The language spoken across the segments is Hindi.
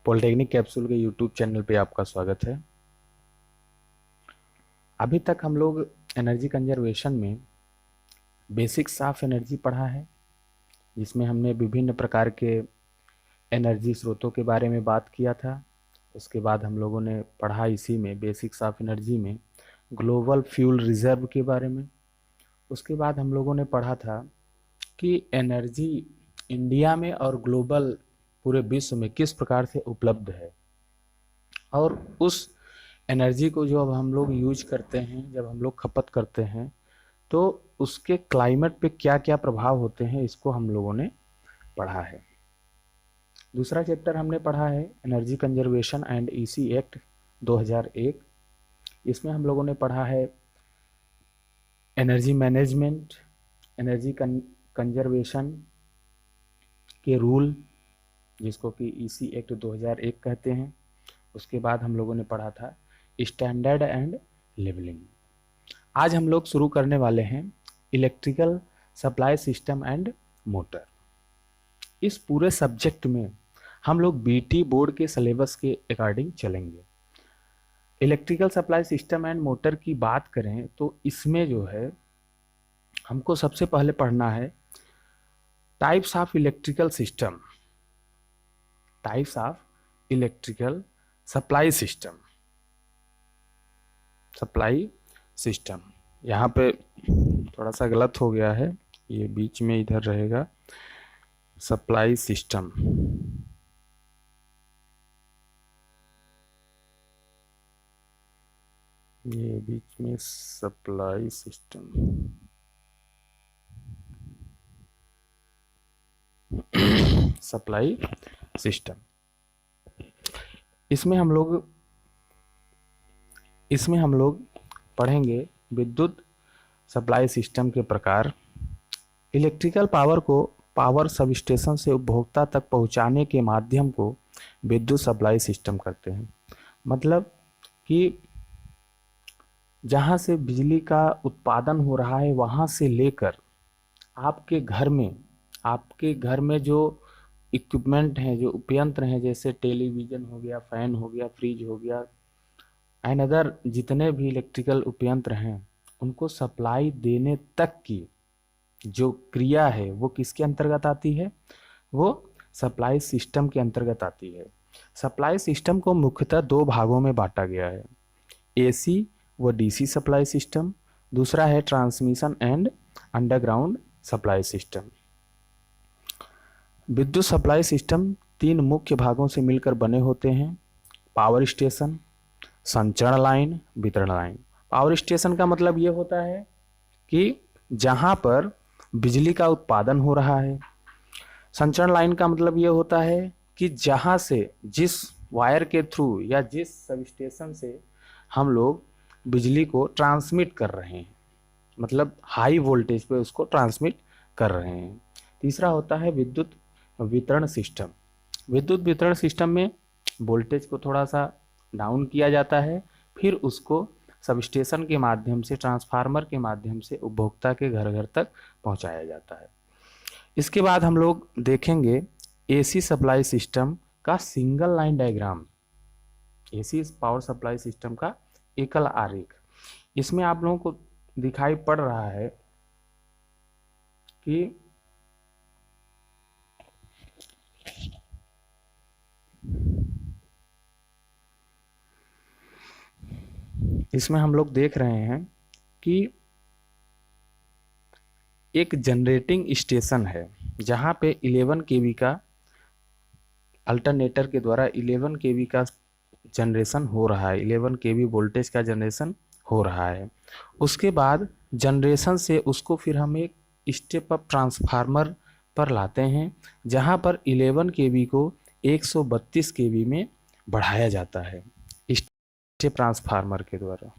पॉलिटेक्निक कैप्सूल के यूट्यूब चैनल पे आपका स्वागत है। अभी तक हम लोग एनर्जी कंजर्वेशन में बेसिक्स ऑफ एनर्जी पढ़ा है, जिसमें हमने विभिन्न प्रकार के एनर्जी स्रोतों के बारे में बात किया था। उसके बाद हम लोगों ने पढ़ा इसी में बेसिक्स ऑफ एनर्जी में ग्लोबल फ्यूल रिजर्व के बारे में। उसके बाद हम लोगों ने पढ़ा था कि एनर्जी इंडिया में और ग्लोबल पूरे विश्व में किस प्रकार से उपलब्ध है, और उस एनर्जी को जो अब हम लोग यूज करते हैं, जब हम लोग खपत करते हैं, तो उसके क्लाइमेट पे क्या क्या प्रभाव होते हैं, इसको हम लोगों ने पढ़ा है। दूसरा चैप्टर हमने पढ़ा है energy conservation and EC act 2001। इसमें हम लोगों ने पढ़ा है एनर्जी मैनेजमेंट, एनर्जी कंजर्वेशन के रूल, जिसको कि ईसी एक्ट 2001 कहते हैं। उसके बाद हम लोगों ने पढ़ा था स्टैंडर्ड एंड लेवलिंग। आज हम लोग शुरू करने वाले हैं electrical supply system and motor. इस पूरे सब्जेक्ट में हम लोग बीटी बोर्ड के सिलेबस के अकॉर्डिंग चलेंगे। Electrical supply system and motor की बात करें तो इसमें जो है हमको सबसे पहले पढ़ना है types of electrical system, types of electrical supply system, supply system. यहाँ पे थोड़ा सा गलत हो गया है, ये बीच में इधर रहेगा सप्लाई सिस्टम। ये बीच में सप्लाई सिस्टम, सप्लाई सिस्टम। इसमें हम लोग पढ़ेंगे विद्युत सप्लाई सिस्टम के प्रकार। इलेक्ट्रिकल पावर को पावर सबस्टेशन से उपभोक्ता तक पहुंचाने के माध्यम को विद्युत सप्लाई सिस्टम करते हैं। मतलब कि जहां से बिजली का उत्पादन हो रहा है वहां से लेकर आपके घर में जो इक्विपमेंट हैं, जो उपयंत्र हैं, जैसे टेलीविज़न हो गया, फैन हो गया, फ्रिज हो गया, एंड अदर जितने भी इलेक्ट्रिकल उपयंत्र हैं, उनको सप्लाई देने तक की जो क्रिया है वो किसके अंतर्गत आती है? वो सप्लाई सिस्टम के अंतर्गत आती है। सप्लाई सिस्टम को मुख्यतः दो भागों में बांटा गया है, एसी व डीसी सप्लाई सिस्टम। दूसरा है transmission and underground supply system. विद्युत सप्लाई सिस्टम तीन मुख्य भागों से मिलकर बने होते हैं: पावर स्टेशन, संचरण लाइन, वितरण लाइन। पावर स्टेशन का मतलब ये होता है कि जहां पर बिजली का उत्पादन हो रहा है। संचरण लाइन का मतलब ये होता है कि जहां से, जिस वायर के थ्रू या जिस सबस्टेशन से हम लोग बिजली को ट्रांसमिट कर रहे हैं, मतलब हाई वोल्टेज पे उसको ट्रांसमिट कर रहे हैं। तीसरा होता है विद्युत वितरण सिस्टम। विद्युत वितरण सिस्टम में वोल्टेज को थोड़ा सा डाउन किया जाता है, फिर उसको सबस्टेशन के माध्यम से, ट्रांसफार्मर के माध्यम से उपभोक्ता के घर घर तक पहुंचाया जाता है। इसके बाद हम लोग देखेंगे एसी सप्लाई सिस्टम का single line diagram, AC power supply system का एकल आरेख। इसमें आप लोगों को दिखाई पड़ रहा है कि इसमें हम लोग देख रहे हैं कि एक जनरेटिंग स्टेशन है, जहां पे 11 केवी का अल्टरनेटर के द्वारा 11 केवी का जनरेशन हो रहा है, 11 केवी वोल्टेज का जनरेशन हो रहा है। उसके बाद जनरेशन से उसको फिर हम एक स्टेप अप ट्रांसफार्मर पर लाते हैं, जहां पर 11 केवी को 132 केवी में बढ़ाया जाता है स्टेप ट्रांसफार्मर के द्वारा,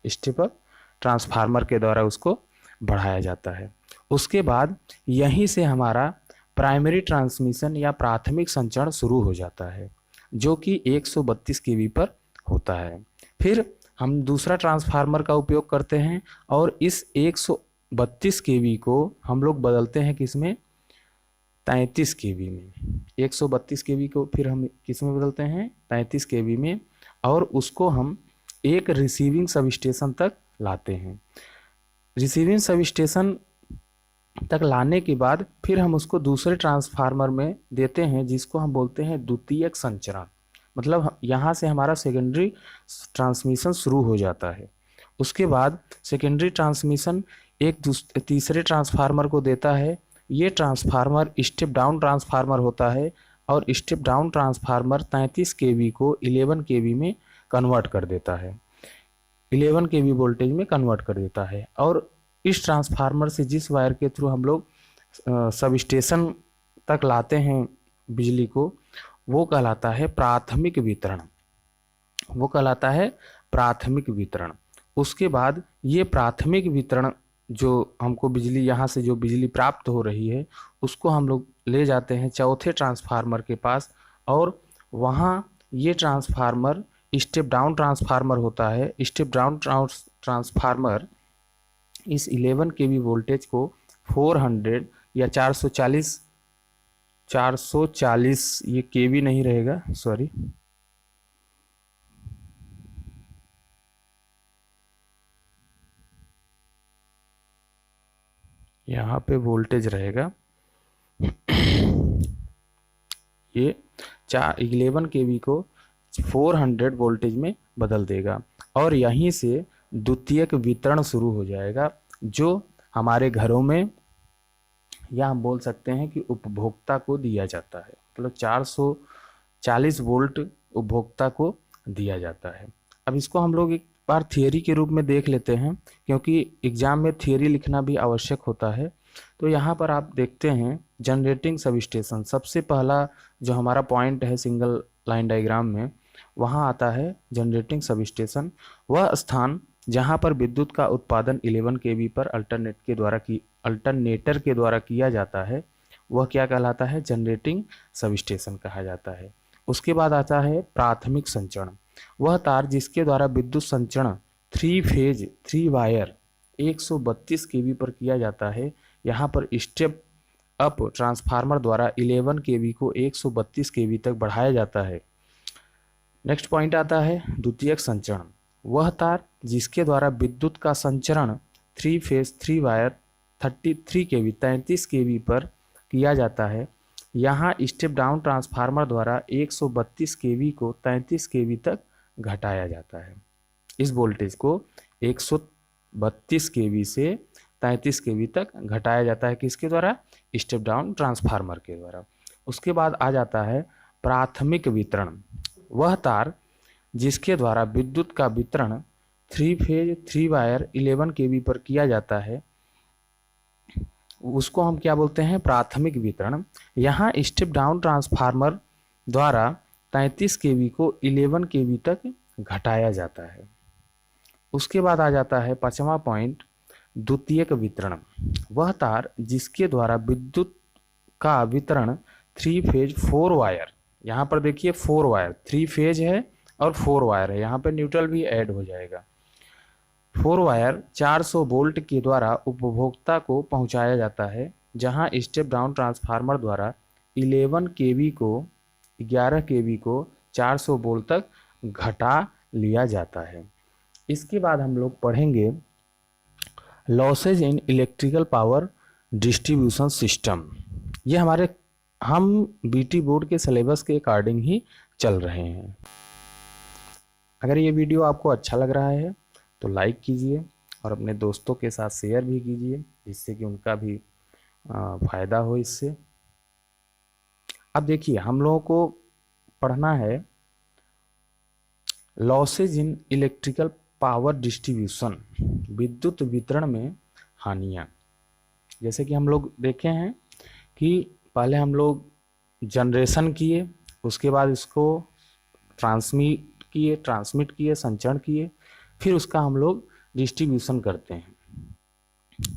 स्टेप अप ट्रांसफार्मर के द्वारा उसको बढ़ाया जाता है। उसके बाद यहीं से हमारा प्राइमरी ट्रांसमिशन या प्राथमिक संचरण शुरू हो जाता है, जो कि 132 केवी पर होता है। फिर हम दूसरा ट्रांसफार्मर का उपयोग करते हैं और इस 132 केवी को हम लोग बदलते हैं किसमें? 33 केवी में, 132 केवी को फिर हम किस में बदलते हैं, 33 केवी में, और उसको हम एक रिसीविंग सब स्टेशन तक लाते हैं। रिसीविंग सब स्टेशन तक लाने के बाद फिर हम उसको दूसरे ट्रांसफार्मर में देते हैं, जिसको हम बोलते हैं द्वितीयक संचरण। मतलब यहाँ से हमारा सेकेंडरी ट्रांसमिशन शुरू हो जाता है। उसके बाद सेकेंडरी ट्रांसमिशन एक तीसरे ट्रांसफार्मर को देता है। ये ट्रांसफार्मर स्टेप डाउन ट्रांसफार्मर होता है, और स्टेप डाउन ट्रांसफार्मर 33 केवी को 11 केवी में कन्वर्ट कर देता है, 11 केवी वोल्टेज में कन्वर्ट कर देता है। और इस ट्रांसफार्मर से जिस वायर के थ्रू हम लोग सब स्टेशन तक लाते हैं बिजली को, वो कहलाता है प्राथमिक वितरण, वो कहलाता है प्राथमिक वितरण। उसके बाद ये प्राथमिक वितरण जो हमको बिजली, यहाँ से जो बिजली प्राप्त हो रही है, उसको हम लोग ले जाते हैं चौथे ट्रांसफार्मर के पास, और वहाँ ये ट्रांसफार्मर स्टेप डाउन ट्रांसफार्मर होता है। स्टेप डाउन ट्रांसफार्मर इस 11 केवी वोल्टेज को 400 या 440 ये केवी नहीं रहेगा, सॉरी, यहाँ पे वोल्टेज रहेगा ये 11 केवी को 400 वोल्टेज में बदल देगा, और यहीं से द्वितीयक वितरण शुरू हो जाएगा, जो हमारे घरों में, या हम बोल सकते हैं कि उपभोक्ता को दिया जाता है। मतलब 440 वोल्ट उपभोक्ता को दिया जाता है। अब इसको हम लोग एक बार थियरी के रूप में देख लेते हैं, क्योंकि एग्जाम में थियरी लिखना भी आवश्यक होता है। तो यहाँ पर आप देखते हैं जनरेटिंग सब स्टेशन, सबसे पहला जो हमारा पॉइंट है सिंगल लाइन डायग्राम में, वहाँ आता है जनरेटिंग सब स्टेशन। वह स्थान जहाँ पर विद्युत का उत्पादन 11 केवी पर अल्टरनेटर के द्वारा किया जाता है, वह क्या कहलाता है, जनरेटिंग सब स्टेशन कहा जाता है। उसके बाद आता है प्राथमिक संचरण। वह तार जिसके द्वारा विद्युत संचरण 3 फेज 3 वायर 132 केवी पर किया जाता है। यहाँ पर स्टेप अप ट्रांसफार्मर द्वारा 11 केवी को 132 केवी तक बढ़ाया जाता है। नेक्स्ट पॉइंट आता है द्वितीयक संचरण। वह तार जिसके द्वारा विद्युत का संचरण 3 फेज 3 वायर 33 केवी पर किया जाता है। यहाँ स्टेप डाउन ट्रांसफार्मर द्वारा 132 केवी को 33 केवी तक घटाया जाता है। इस वोल्टेज को 132 केवी से 33 केवी तक घटाया जाता है, किसके द्वारा, स्टेप डाउन ट्रांसफार्मर के द्वारा। उसके बाद आ जाता है प्राथमिक वितरण। वह तार जिसके द्वारा विद्युत का वितरण 3 फेज 3 वायर 11 केवी पर किया जाता है, उसको हम क्या बोलते हैं, प्राथमिक वितरण। यहाँ स्टेप डाउन ट्रांसफार्मर द्वारा 33 केवी को 11 केवी तक घटाया जाता है। उसके बाद आ जाता है 5वां पॉइंट, द्वितीयक वितरण। वह तार जिसके द्वारा विद्युत का वितरण 3 फेज 4 वायर, यहाँ पर देखिए 4 वायर, 3 फेज है और 4 वायर है, यहाँ पर न्यूट्रल भी ऐड हो जाएगा। 4 वायर 400 वोल्ट के द्वारा उपभोक्ता को पहुंचाया जाता है, जहां स्टेप डाउन ट्रांसफार्मर द्वारा 11 केवी को 11 केवी को 400 वोल्ट तक घटा लिया जाता है। इसके बाद हम लोग पढ़ेंगे losses in electrical power distribution system. ये हम बीटी बोर्ड के सिलेबस के अकॉर्डिंग ही चल रहे हैं। अगर ये वीडियो आपको अच्छा लग रहा है तो लाइक कीजिए और अपने दोस्तों के साथ शेयर भी कीजिए, जिससे कि उनका भी फ़ायदा हो इससे। अब देखिए हम लोगों को पढ़ना है losses in electrical power distribution, विद्युत वितरण में हानियाँ। जैसे कि हम लोग देखे हैं कि पहले हम लोग जनरेशन किए, उसके बाद इसको ट्रांसमिट किए, संचरण किए, फिर उसका हम लोग डिस्ट्रीब्यूशन करते हैं,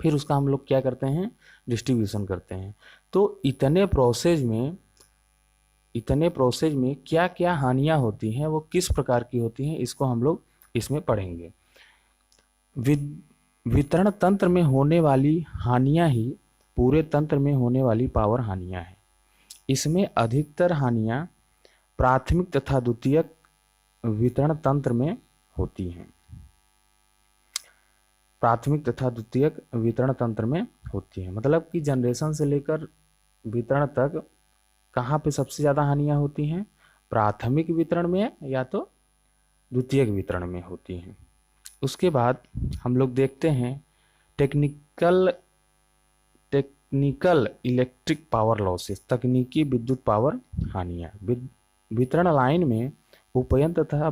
फिर उसका हम लोग क्या करते हैं, डिस्ट्रीब्यूशन करते हैं। तो इतने प्रोसेस में क्या क्या हानियां होती हैं, वो किस प्रकार की होती हैं, इसको हम लोग इसमें पढ़ेंगे। वितरण तंत्र में होने वाली हानियां ही पूरे तंत्र में होने वाली पावर हानियां हैं। इसमें अधिकतर हानियां प्राथमिक तथा द्वितीयक वितरण तंत्र में होती हैं। प्राथमिक तथा द्वितीयक वितरण तंत्र में होती है, मतलब कि जनरेशन से लेकर वितरण तक कहाँ पे सबसे ज़्यादा हानियाँ होती हैं? प्राथमिक वितरण में या तो द्वितीयक वितरण में होती हैं। उसके बाद हम लोग देखते हैं टेक्निकल इलेक्ट्रिक पावर लॉसेस, तकनीकी विद्युत पावर हानियाँ। वितरण लाइन में उपयंत्र तथा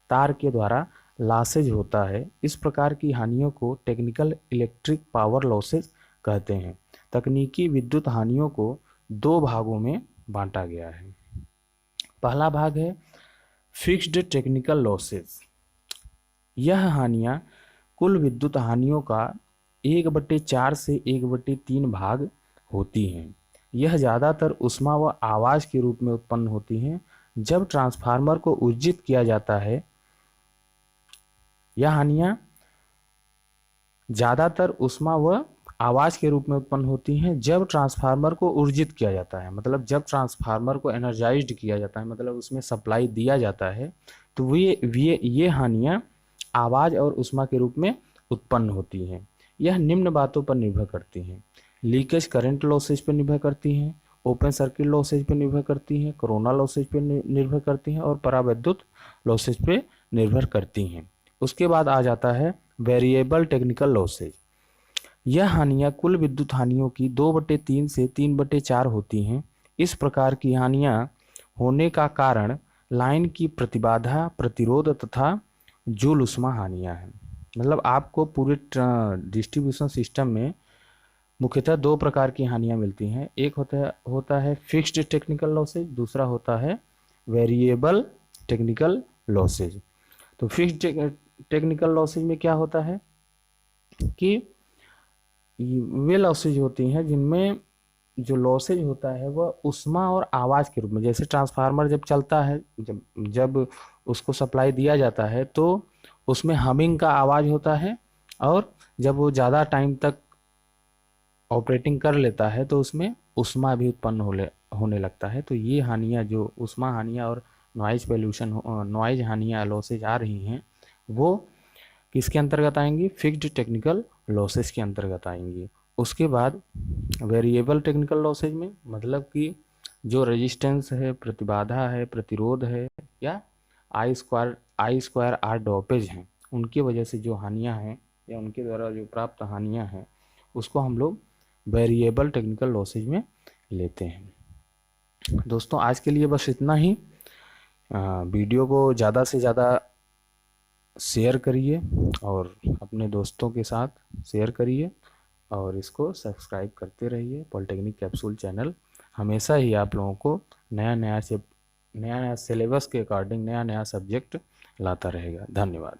तार के द्वारा लॉसेज होता है। इस प्रकार की हानियों को टेक्निकल इलेक्ट्रिक पावर लॉसेज कहते हैं। तकनीकी विद्युत हानियों को दो भागों में बांटा गया है। पहला भाग है फिक्स्ड टेक्निकल लॉसेज। यह हानियां कुल विद्युत हानियों का 1/4 से 1/3 भाग होती हैं। यह ज़्यादातर ऊष्मा व आवाज़ के रूप में उत्पन्न होती हैं। जब ट्रांसफार्मर को ऊर्जित किया जाता है, यह हानियां ज़्यादातर ऊष्मा व आवाज़ के रूप में उत्पन्न होती हैं जब ट्रांसफार्मर को ऊर्जित किया जाता है, मतलब जब ट्रांसफार्मर को एनर्जाइज्ड किया जाता है, मतलब उसमें सप्लाई दिया जाता है, तो ये हानियां आवाज़ और ऊष्मा के रूप में उत्पन्न होती हैं। यह निम्न बातों पर निर्भर करती हैं: लीकेज करंट लॉसेज पर निर्भर करती हैं, ओपन सर्किट लॉसेज पर निर्भर करती हैं, कोरोना लॉसेज पर निर्भर करती हैं और पराविद्युत लॉसेज पर निर्भर करती हैं। उसके बाद आ जाता है वेरिएबल टेक्निकल लॉसेज। यह हानियां कुल विद्युत हानियों की 2/3 से 3/4 होती हैं। इस प्रकार की हानियां होने का कारण लाइन की प्रतिबाधा, प्रतिरोध तथा जूल ऊष्मा हानियां हैं। मतलब आपको पूरे डिस्ट्रीब्यूशन सिस्टम में मुख्यतः दो प्रकार की हानियां मिलती हैं। एक होता है फिक्स्ड टेक्निकल लॉसेज, दूसरा होता है वेरिएबल टेक्निकल लॉसेज। तो फिक्स्ड टेक्निकल लॉसेज में क्या होता है कि वे लॉसेज होती हैं जिनमें जो लॉसेज होता है वह ऊष्मा और आवाज़ के रूप में, जैसे ट्रांसफार्मर जब चलता है, जब उसको सप्लाई दिया जाता है तो उसमें हमिंग का आवाज़ होता है, और जब वो ज़्यादा टाइम तक ऑपरेटिंग कर लेता है तो उसमें ऊष्मा भी उत्पन्न होने लगता है। तो ये हानियाँ जो ऊष्मा हानियाँ और नॉइज पोल्यूशन, नॉइज हानियाँ लॉसेज आ रही हैं, वो किसके अंतर्गत आएंगी? फिक्स्ड टेक्निकल लॉसेज के अंतर्गत आएंगी। उसके बाद वेरिएबल टेक्निकल लॉसेज में मतलब कि जो रेजिस्टेंस है, प्रतिबाधा है, प्रतिरोध है, या I² R डॉपेज हैं, उनकी वजह से जो हानियां हैं या उनके द्वारा जो प्राप्त हानियां हैं, उसको हम लोग वेरिएबल टेक्निकल लॉसेज में लेते हैं। दोस्तों, आज के लिए बस इतना ही। वीडियो को ज़्यादा से ज़्यादा शेयर करिए और अपने दोस्तों के साथ शेयर करिए, और इसको सब्सक्राइब करते रहिए। पॉलिटेक्निक कैप्सूल चैनल हमेशा ही आप लोगों को नया नया सिलेबस के अकॉर्डिंग नया नया सब्जेक्ट लाता रहेगा। धन्यवाद।